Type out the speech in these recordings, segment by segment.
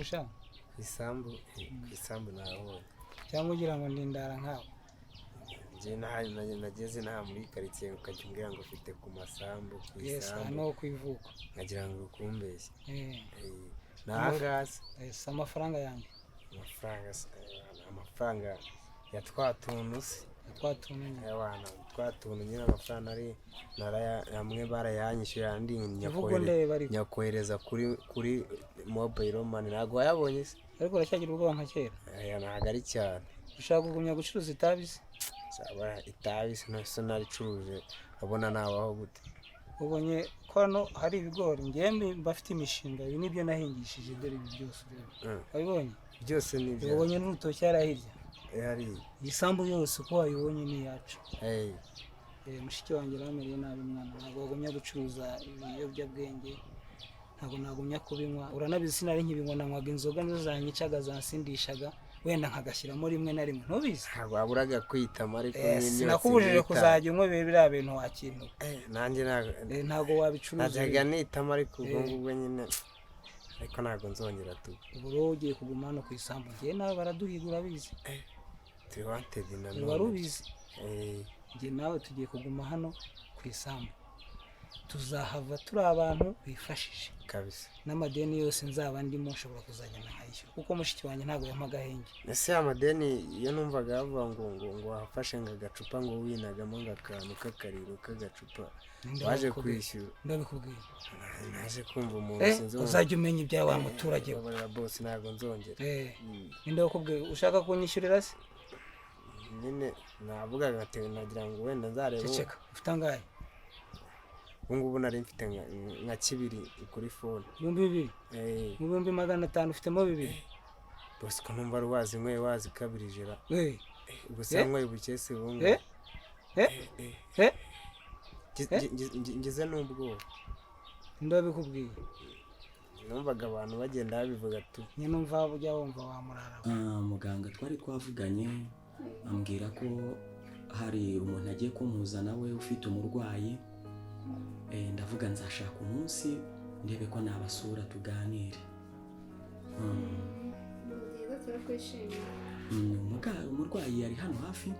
sha isambu naho cyangwa ugira ngo ndindara nkawe nje nageze nta muri quartier ukajya umbwira ngo ufite ku masambu ku yes isambu hano kwivuka nkagira ngo ukumbeshye eh nahangase amafaranga yanjye amafaranga ya twatuntu se twatuntu nyine amafaranga ari hamwe barayanyishyuye andi nyakohereza kuri mobile money ntabwo wayabonye se ariko uracyagira ubwoba nka kera ntabwo ari cyane ushaka kugumya gucuruza itabi se itabi se naricuruje abona nabaho gute ubonye ko hano hari ibigori ngembe bafite imishinga ibi nibyo nahingishije dore ibi byose ureba wabibonye byose nibyo ubonye n'urutoki yarahirya hari isambu yose uko wayibonye ni yacu mushiki wanjye ramereye nabi mwana ntabwo wagumya gucuruza ibiyobyabwenge ntabwo nagumya kubinywa uranabizi sinari nkibinywa nanywaga inzoga nizo zanyicaga zansindishaga wenda nkagashyiramo rimwe na rimwe ntubizi ntabwo waburaga kwitama ariko sinakubujije kuzajya unywa biriya bintu wakintu nanjye ntabwo wabicuruza najyaga nitama ariko ubwo ngubwo nyine ariko ntabwo nzongera tu ubu rero ugiye kuguma hano ku isambu ngewe nawe baraduhiga urabizi turi wanted na none wari ubizi ngewe nawe tugiye kuguma hano ku isambu tuzahava turi abantu bifashije kabisa n'amadeni yose nzaba ndimo nshobora kuzagenda nkayishyura kuko mushiki wanjye ntabwo yampaga ahenge ese amadeni iyo numvaga bavuga ngo wafashe nk'agacupa ngo winagamo akantu k'akariro k'agacupa waje kwishyura ndabikubwiye naje kumva umuntu sinzi uzajya umenya ibya wa muturage we boss ntabwo nzongera ninde wakubwiye ushaka kunyishyurira se nyine navuga nagira ngo wenda nzarebe ceceka ufite angahe ngubu nari mfite nka kibiri kuri phone 2,000 mu 500 ufitemo 2 boss ko numva ruwazi nkwe wazi kabiri jera gusa nkwe bukese bungu ngize n'ubwo ndabikubwiye numvaga abantu bagenda babivuga tu nye numva bujya wumva wamurara muganga twari twavuganye ambwira ko hari umuntu agiye kumuzana we ufite umurwayi ndavuga nzashaka umunsi ndebe ko nabasura tuganire umurwayi yari hano hafi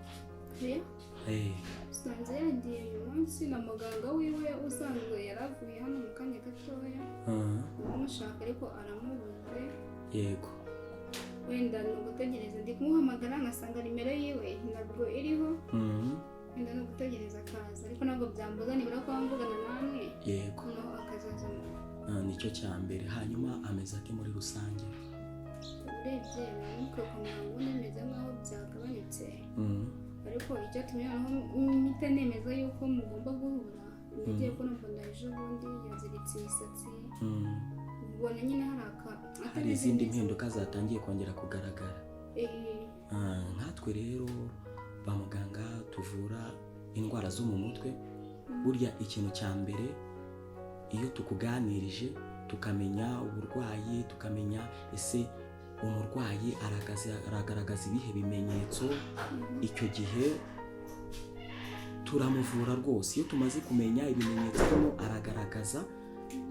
usanze yangiye uyu munsi na muganga wiwe usanzwe yaravuye hano mu kanya gatoya umushaka ariko aramubuze yego wenda ni ugutegereza ndi kumuhamagara ngasanga nimero yiwe ntabwo iriho wenda ni ugutegereza akaza ariko ntabwo byambuza nibura ko mvugana namwe yego noneho akazaza nicyo cya mbere hanyuma ameze ate muri rusange urebye nuko kumenya nemeza nkaho byagabanutse ariko icyo tumenya naho mpita nemeza yuko mugomba guhura nigiye ko mbona ejo bundi yaziritse imisatsi ubona nyine hari izindi mpinduka zatangiye kongera kugaragara nkatwe rero ba muganga tuvura indwara zo mu mutwe burya ikintu cya mbere iyo tukuganirije tukamenya uburwayi tukamenya ese umurwayi aragaragaza ibihe bimenyetso icyo gihe turamuvura rwose iyo tumaze kumenya ibimenyetso arimo aragaragaza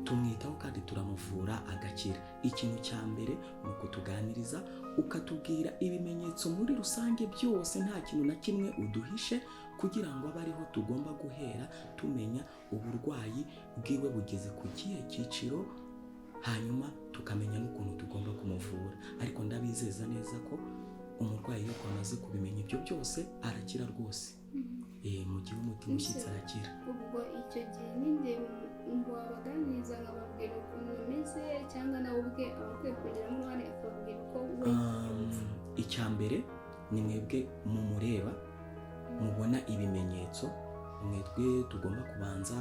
tumwitaho kandi turamuvura agakira ikintu cya mbere ni ukutuganiriza ukatubwira ibimenyetso muri rusange byose nta kintu na kimwe uduhishe kugira ngo abe ariho tugomba guhera tumenya uburwayi bwiwe bugeze ku kihe cyiciro hanyuma tukamenya n'ukuntu tugomba kumuvura ariko ndabizeza neza ko umurwayi iyo twamaze kubimenya ibyo byose arakira rwose mu gihe umutima ushyitse arakira ubwo icyo gihe ninde wabaganiriza nkababwira ukuntu umeze cyangwa nawe ubwe abakwiye kugiramo uruhare akababwira uko we icya mbere ni mwebwe mumureba mubona ibimenyetso mwebwe tugomba kubanza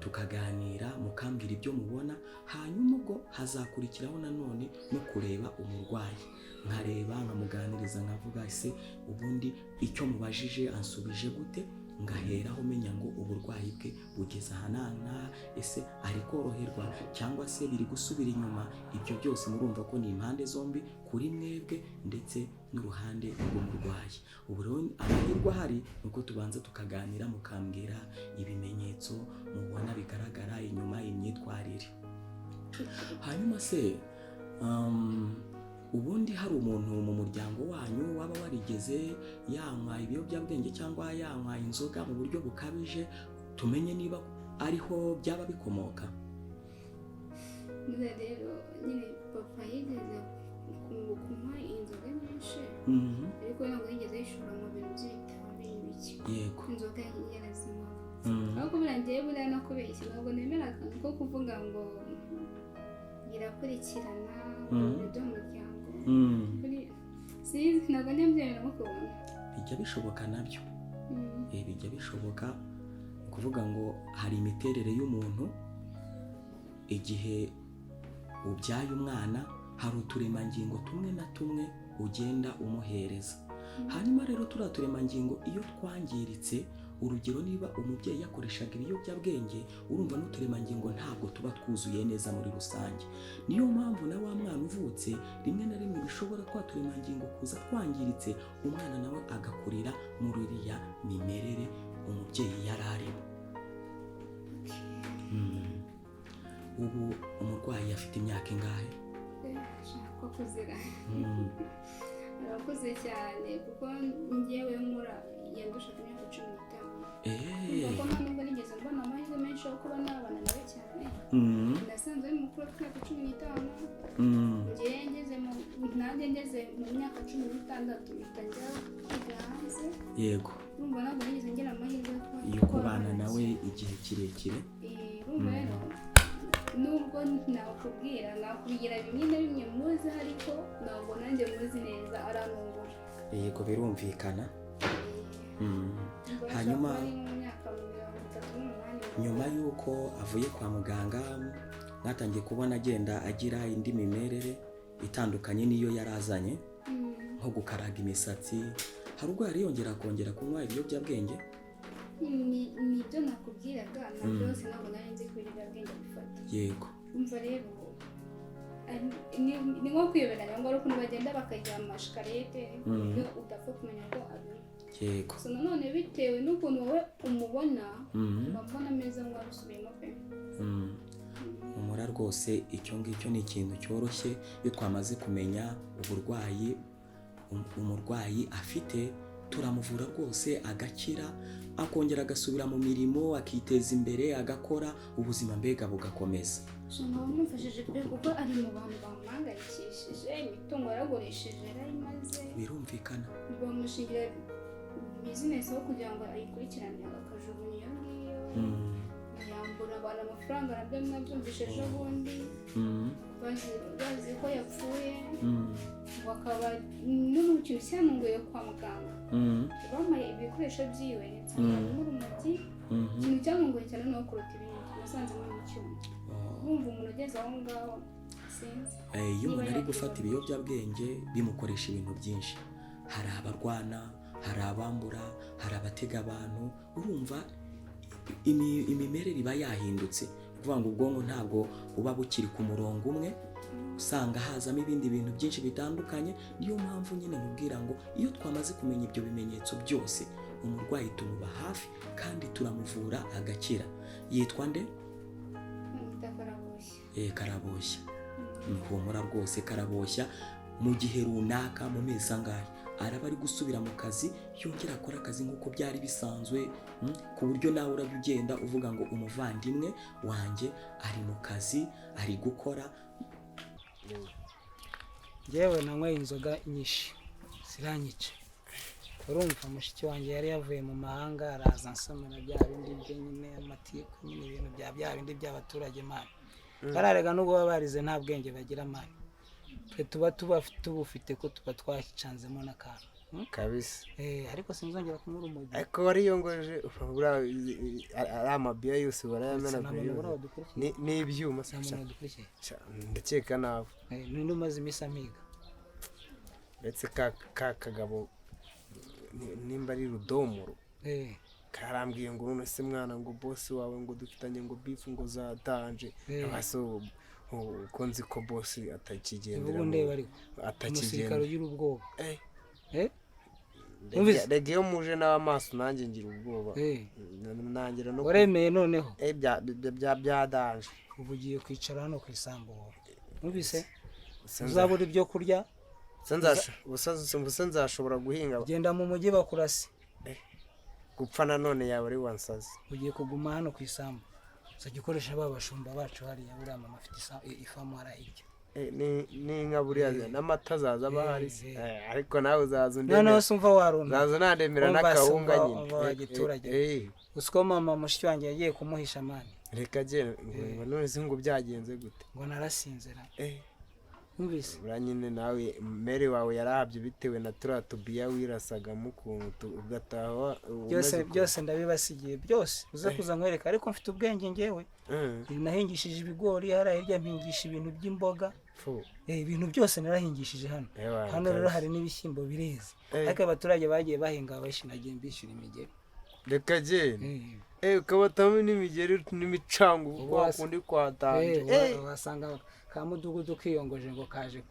tukaganira mukambwira ibyo mubona hanyuma ubwo hazakurikiraho nanone no kureba umurwayi nkareba nkamuganiriza nkavuga ese ubundi icyo mubajije ansubije gute ngaheraho menya ngo uburwayi bwe bugeze ahanana ese ari koroherwa cyangwa se biri gusubira inyuma ibyo byose murumva ko ni impande zombi kuri mwebwe ndetse n'uruhande rw'umurwayi ubu rero amahirwe ahari nuko tubanza tukaganira mukambwira ibimenyetso mubona bigaragara inyuma imyitwarire hanyuma se ubundi hari umuntu mu muryango wanyu waba warigeze yanywa ibiyobyabwenge cyangwa yanywa inzoga mu buryo bukabije, tumenye niba ariho byaba bikomoka? rero nyine papa yigeze kunywa inzoga nyinshi ariko ntabwo yigeze yishora mu bintu by'ibitabi n'ibiki. Yego. Inzoga yarazinywa ariko birangiye buriya no kubeshya ntabwo nemera akantu ko kuvuga ngo irakurikirana ibintu by'umuryango. Sinzi, ntabwo nyabyemera nko kubona bijya bishoboka nabyo. Bijya bishoboka kuvuga ngo hari imiterere y'umuntu, igihe ubyaye umwana hari uturemangingo tumwe na tumwe ugenda umuhereza. Hanyuma rero turiya turemangingo iyo twangiritse, urugero niba umubyeyi yakoreshaga ibiyobyabwenge, urumva n'uturemangingo ntabwo tuba twuzuye neza muri rusange. Niyo mpamvu na wa mwana uvutse rimwe na rimwe bishobora kwa turemangingo kuza twangiritse, umwana nawe agakurira muri iriya mimerere umubyeyi yari arimo. Ubu umurwayi afite imyaka ingahe? ko kuzira arakuze cyane kuko njyewe nkura yandusha imyaka 15. Kuko nubwo nigeze mbona amahirwe menshi yo kuba nabana nawe cyane, nasanze ari mukuru ku myaka 15. Njyewe ngeze mu myaka 16 mpita njya kwiga hanze. Yego. Urumva ntabwo nigeze ngira amahirwe yo kubana nawe igihe kirekire. Urumva rero nubwo nakubwira nakubigira bimwe na bimwe muzi ariko ntabwo nanjye muzi neza aranungura. Yego, birumvikana. Hanyuma nyuma y'uko avuye kwa muganga natangiye kubona agenda agira indi mimerere itandukanye n'iyo yarazanye, nko gukaraga imisatsi. Hari ubwo yari yongera kongera kunywa ibiyobyabwenge? Nibyo nakubwiraga na byose ntabwo nari nzi ko ibiyobyabwenge bifata. Yego. Umva rero ni nko kwiyoberanya ngo ari ukuntu bagenda bakajya mu mashikarete iyo udapfa kumenya ko abinywa. Yego. So nanone bitewe n'ukuntu wowe umubona mbona ameze nk'abisubiyemo pe. Umura rwose icyo ngicyo ni ikintu cyoroshye iyo twamaze kumenya uburwayi umurwayi afite, turamuvura rwose agakira, akongera agasubira mu mirimo, akiteza imbere, agakora ubuzima mbega bugakomeza. Nkaba mumfashije pe kuko ari mu bantu bamuhangayikishije, imitungo yaragurisheje yarayimaze. Birumvikana. Bamushingira bizinesi aho kugira ngo ayikurikirane akajugunya iyo ngiyo. Yambura abantu amafaranga nabyo mwabyumvishe ejo bundi. Bazi ko yapfuye. Bakaba n'umukintu cyanunguye kwa muganga. Bamuhaye ibikoresho byiwe nsanga n'urumogi. Ikintu cyanunguye cyane no kuruta ibindi nasanze muri mu cyuma. Bumva umuntu ugeze aho ngaho sinzi. Iyo umuntu ari gufata ibiyobyabwenge bimukoresha ibintu byinshi. Hari abarwana, hari abambura, hari abatega abantu. Urumva imimerere iba yahindutse, kuvuga ngo ubwonko ntabwo buba bukiri ku murongo umwe, usanga hazamo ibindi bintu byinshi bitandukanye. Niyo mpamvu nyine nkubwira ngo iyo twamaze kumenya ibyo bimenyetso byose, umurwayi tumuba hafi kandi turamuvura agakira. Yitwa nde? Karaboshya. Humura rwose Karaboshya, mu gihe runaka mu mezi angahe araba ari gusubira mu kazi, yongera akora akazi nk'uko byari bisanzwe, ku buryo nawe urajya ugenda uvuga ngo umuvandimwe wanjye ari mu kazi, ari gukora. Njyewe nanyweye inzoga nyinshi ziranyica. Urumva mushiki wanjye yari yavuye mu mahanga araza nsomera bya bindi bye nyine amatiku nyine ibintu bya bindi by'abaturage mani. Bararega n'ubwo baba barize nta bwenge bagira mani. Twe tuba tubufite ko tuba twacanzemo n'akantu kabisa. Ariko sinzongera kunywa urumogi. Ariko wariyongoje ari amabiya yose barayamena n'ibyuma ndakeka nawe n'undi umaze iminsi amiga. Ndetse ka kagabo nimba ari Rudomoro karambwiye ngo none se mwana ngo boss wawe ngo dufitanye ngo beef ngo zatanje abaso uko nzi ko boss atakigendera umusirikare ugira ubwoba. Rege yo muje n'amaso nanjye ngira ubwoba. Nangira no waremeye noneho byadanje. Ubu ugiye kwicara hano ku isambu. Numvise uzabura ibyo kurya ubusa nzashobora guhinga. genda mu mujyi bakurase Gupfa nanone yaba ari wansazi. ugiye kuguma hano ku isambu uzajya ukoresha ba bashumba bacu hariya buriya mama afite ifamu arahirya n'inka buriya n'amata zaza bahari ariko nawe uzaza noneho sumva waruna uzaza nandemera n'akawunga nyine abagiturage usiko mama mushiki wanjye yagiye kumuhisha mani reka je none singo byagenze gute ngo narasinzira numvise bura nyine nawe mere wawe yarahabye bitewe na tubiya wirasaga mukuntu ugataha byose ndabibasigiye byose uza kuza nkwereka ariko mfite ubwenge ngewe nahingishije ibigori hirya mpingisha ibintu by'imboga ibintu byose narahingishije hano rero hari n'ibishyimbo bireze ariko abaturage bagiye bahinga bashinagiye mbishyura imigeri reka jene ukabatamo n'imigeri n'imicango wakundi kwatanje wasanga ka mudugudu kiyongoje ngo kaje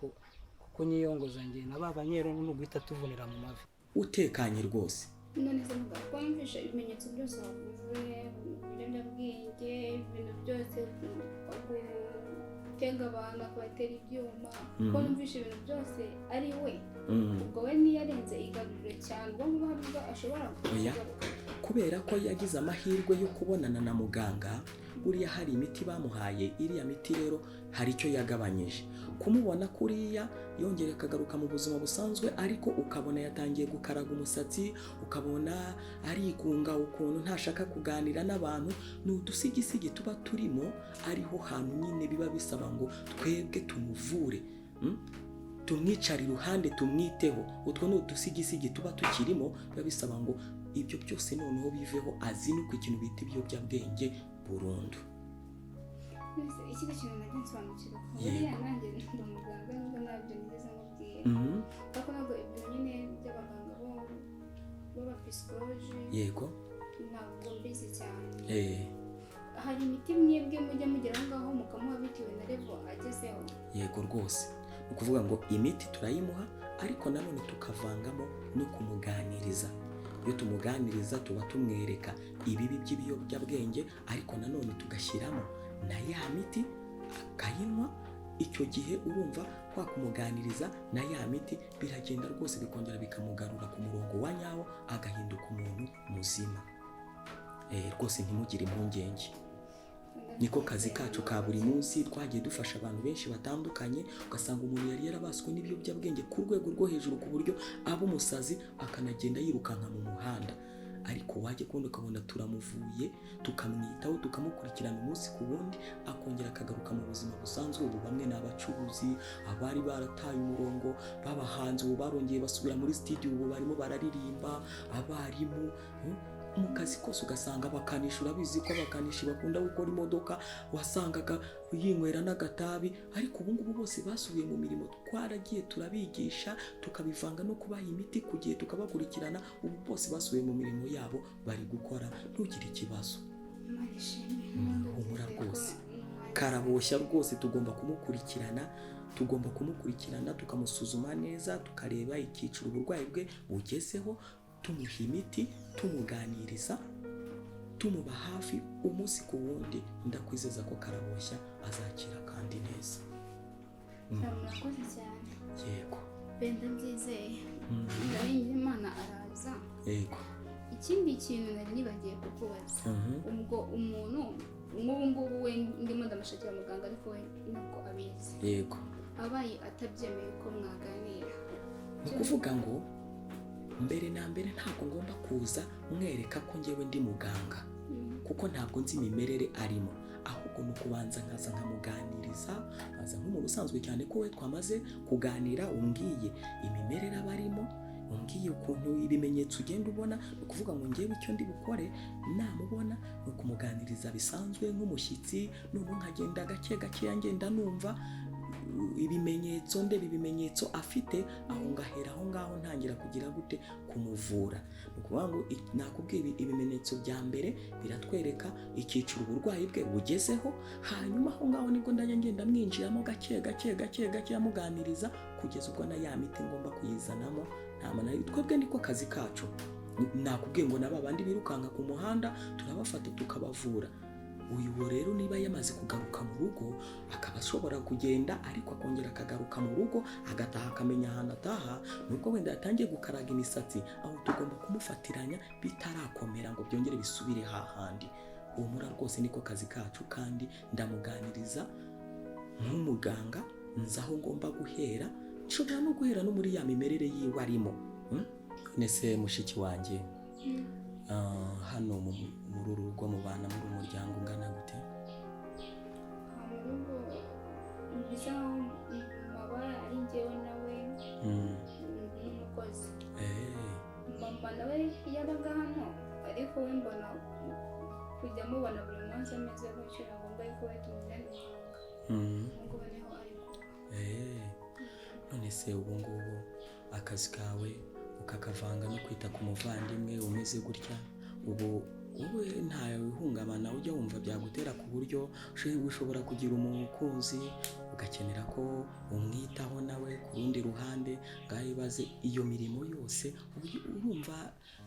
kunyiyongoza njye na ba banyero n'uguhita tuvunira mu mavi utekanye rwose none se kumvisha ibimenyetso byose wavuze ibiyobyabwenge ibintu byose gutega abantu akabatera ibyuma ko numvisha ibintu byose ari we ubwo we niyarenze igaruriro cyane ubwo ngubu ashobora kugaruka kubera ko yagize amahirwe yo kubonana na muganga buriya hari imiti bamuhaye iriya miti rero hari icyo yagabanyije kumubona kuriya yongera akagaruka mu buzima busanzwe ariko ukabona yatangiye gukaraga umusatsi ukabona arigunga ukuntu ntashaka kuganira n'abantu ni udusigisigi tuba turimo ariho hantu nyine biba bisaba ngo twebwe tumuvure tumwicare iruhande tumwiteho utwo ni udusigisigi tuba tukirimo biba bisaba ngo ibyo byose noneho biveho azinuka ikintu bita ibiyobyabwenge burundu. Ikindi kintu nabyo nsobanukirwa buriya nanjye ndi umuganga nubwo nabyo nigeze mubwira ariko ntabwo ibyo nyine by'abaganga b'abapsikoloji yego ntabwo mbizi cyane hari imiti mwebwe mujya mugeraho ngaho mukamuha bitewe na levo agezeho yego rwose ni ukuvuga ngo imiti turayimuha ariko nanone tukavangamo no kumuganiriza. Iyo tumuganiriza tuba tumwereka ibibi by'ibiyobyabwenge ariko nanone tugashyiramo na ya miti akayinywa. Icyo gihe urumva kwa kumuganiriza na ya miti biragenda rwose bikongera bikamugarura ku murongo wa nyawo agahinduka umuntu muzima. Rwose ntimugire impungenge, niko kazi kacu ka buri munsi. Twagiye dufasha abantu benshi batandukanye, ugasanga umuntu yari yarabaswe n'ibiyobyabwenge ku rwego rwo hejuru ku buryo aba umusazi akanagenda yirukanka mu muhanda, ariko wajya kundi ukabona turamuvuye tukamwitaho tukamukurikirana umunsi ku wundi akongera akagaruka mu buzima busanzwe. Ubu bamwe ni abacuruzi, abari barataye umurongo b'abahanzi ubu barongeye basubira muri studio, ubu barimo bararirimba, abarimu mu kazi kose ugasanga abakanishi, urabizi ko abakanishi bakunda gukora imodoka, wasangaga yinywera n'agatabi, ariko ubu ngubu bose basubiye mu mirimo. Twaragiye turabigisha tukabivanga no kubaha imiti ku gihe tukabakurikirana, ubu bose basubiye mu mirimo yabo bari gukora. Ntugire ikibazo, humura rwose, karaboshya rwose. Tugomba kumukurikirana tukamusuzuma neza, tukareba icyiciro uburwayi bwe bugezeho, tumuha imiti, tumuganiriza, tumuba hafi umunsi ku wundi. Ndakwizeza ko karaboshya azakira kandi neza. Murakoze cyane. Yego. Benda byizeye. Ndarinze Imana araza. Yego. Ikindi kintu nari nibagiye kukubaza. Ubwo umuntu nk'ubu ngubu we ndimo ndamashakira muganga ariko we ntabwo abizi. Yego. Abaye atabyemeye ko mwaganira. Ni ukuvuga ngo mbere na mbere ntabwo ngomba kuza mwereka ko ngewe ndi muganga, kuko ntabwo nzi imimerere arimo, ahubwo ni ukubanza nkaza nkamuganiriza, nkaza nk'umuntu usanzwe, cyane ko we twamaze kuganira, umbwiye imimerere aba arimo, umbwiye ukuntu ibimenyetso ugenda ubona. Ni ukuvuga ngo ngewe icyo ndi bukore namubona ni ukumuganiriza bisanzwe nk'umushyitsi, noneho nkagenda gake gake ngenda numva ibimenyetso, ndeba ibimenyetso afite, aho ngahera aho ngaho ntangira kugira gute kumuvura. Ni ukuvuga ngo nakubwiye ibimenyetso bya mbere biratwereka icyiciro uburwayi bwe bugezeho, hanyuma aho ngaho nibwo ndajya ngenda mwinjiramo gake gake amuganiriza kugeza ubwo na ya miti ngomba kuyizanamo. Twebwe niko kazi kacu. Nakubwiye ngo naba bandi birukanka ku muhanda turabafata tukabavura. uyu rero niba yamaze kugaruka mu rugo akaba ashobora kugenda ariko akongera akagaruka mu rugo agataha akamenya ahantu ataha, nubwo wenda yatangiye gukaraga imisatsi, aho tugomba kumufatiranya bitarakomera ngo byongere bisubire hahandi. Humura rwose niko kazi kacu, kandi ndamuganiriza nk'umuganga, nzi aho ngomba guhera, nshobora no guhera no muri ya mimerere yiwe arimo. Nese mushiki wanjye, hano muri uru rugo mubana muri umuryango ungana gute? mu rugo bisa mabara ari njyewe nawe n'umukozi. Mama nawe yabaga hano, ariko we mbona kujya mubona buri munsi ameze gutyo, ngombwa yuko we tumujyane ngo niho ari kuba. None se ubu ngubu akazi kawe ukakavanga no kwita ku muvandimwe umeze gutya, ubu wowe nta ihungabana ujya wumva byagutera ku buryo ushobora kugira umukunzi ugakenera ko umwitaho nawe ku rundi ruhande, ngaho ibaze iyo mirimo yose urumva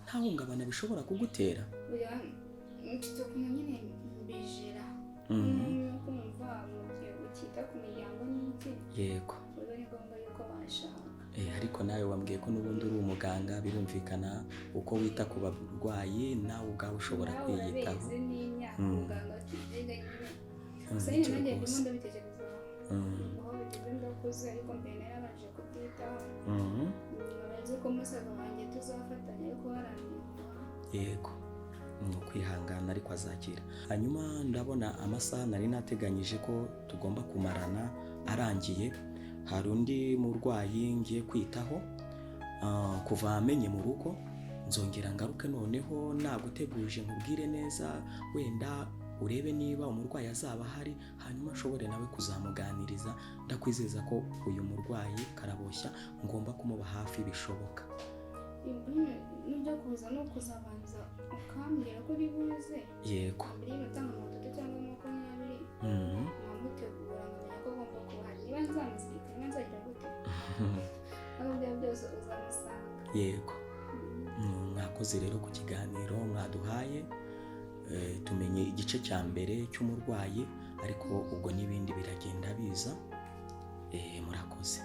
nta hungabana bishobora kugutera? Mfite ukuntu nyine mbijera kumva mu gihe ukita ku miryango n'iki. Yego. Ubu ni ngombwa yuko bashaka. Ariko nawe wambwiye ko n'ubundi uri umuganga, birumvikana uko wita ku barwayi nawe ubwawe ushobora kwiyitaho. Nawe n'imyaka muganga tuziga nyine. Gusa nyine nanjye ndimo ndabitekereza aho bigeze ndakuze, ariko mbere narabanje kubyitaho. Nabaze ko musaza wanjye tuzafatanya ariko harangiye. Yego. Ni ukwihangana ariko azakira. Hanyuma ndabona amasaha nari nateganyije ko tugomba kumarana arangiye. Hari undi murwayi ngiye kwitaho, kuva amenye mu rugo nzongera ngaruke noneho naguteguje nkubwire neza, wenda urebe niba umurwayi azaba ahari, hanyuma nshobore nawe kuzamuganiriza. Ndakwizeza ko uyu murwayi Karaboshya ngomba kumuba hafi bishoboka. Nujya kuza no kuzabanza ukambwira ko bibuze. Yego. Mbere y'amatanga 30 cyangwa 20 nkamutegura nkamenya ko agomba kuba hari. Niba nzamuzirika niba nzagira gute aho byaba byose uzamusanga. Yego. Mwakoze rero ku kiganiro mwaduhaye, tumenye igice cya mbere cy'umurwayi, ariko ubwo n'ibindi biragenda biza. Murakoze.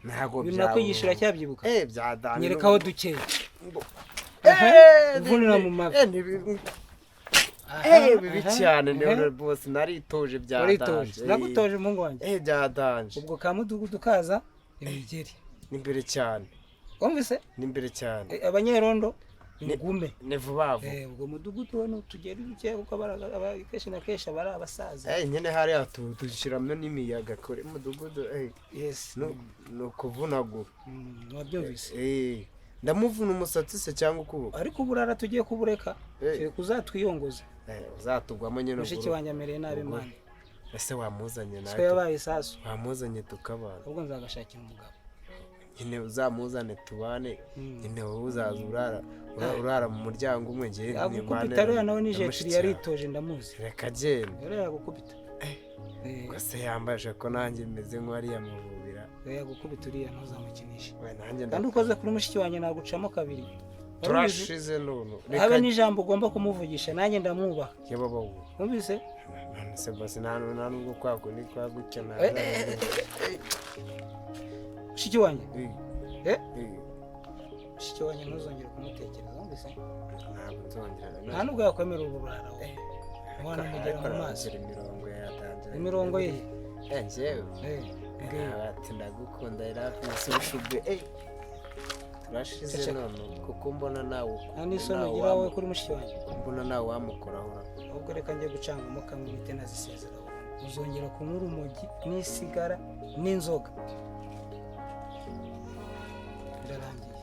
ntago binakwigisha cyabyibuka byadanye. nyerekaho duke uvunira mu mavi. Bibi cyane niyo boss naritoje byadanje. Nagutoje mungu wanjye. Byadanje. Ubwo kamudugudu kaza imigeri nimbere cyane. Umvise? Nimbere cyane. Abanyerondo ingume ne vuba vuba. Ubwo mudugudu wano tugera bike uko abakesha na kesha bari abasaza. Nyene hari atudushiramo n'imiyaga kore mudugudu. Yes. No kuvunagura. Wabyumvise? Ndamuvuna umusatsi se cyangwa ukuboko. Ariko uburara tugiye kubureka. Kuzatwiyongoza. Uzatugwamo nyene. Mushiki wanjye amereye nabi Imana. Ese wamuzanye nawe? Siko yabaye sasu. Wamuzanye tukabana. Ubwo nzagashakira umugabo. Nyine uzamuzane tubane. Nyine uzaza urara mu muryango umwe ngiye ni Imana. Agukubita nawe nije kiri yaritoje ndamuzi. Reka genda. Rero yagukubita. Gase yambaje ko nanjye meze nk'ari yamuvubira. Yagukubita uriya ntuzamukinisha. Nanjye kandi ukoze kuri mushiki wanjye nagucamo kabiri. Turashize none. Habe n'ijambo ugomba kumuvugisha nanjye ndamwubaha. Yababa wowe. Numvise? Se basi nubwo kwako ni kwa gukena. Mushiki wanjye. Mushiki wanjye ntuzongere kumutekereza. Numvise? Ntabwo nzongera. Nta nubwo yakwemera uburara we. Mwana mugera mu maso. Imirongo ye. Njyewe. Ati ndagukunda irafisubwe. Turashize none kuko mbona nawe. N'isoni ugira wowe kuri mushiki wanjye. Mbona nawe wamukoraho. Ubwo reka ngiye gucangamo kamwe mitena zisezera. Uzongera kunywa urumogi n'isigara n'inzoga. Birarangiye.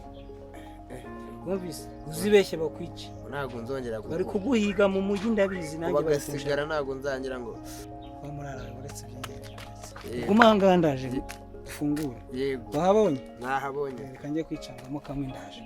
Wumvise? Uzibeshye bakwica. Ntabwo nzongera bari kuguhiga mu mujyi ndabizi nanjye bagasigara ntabwo nzangira ngo bamurara uretse byinshi. Gumanga ndaje ufungura. Yego. Wahabonye? Nahabonye. Reka ngiye kwicangamo kamwe ndaje.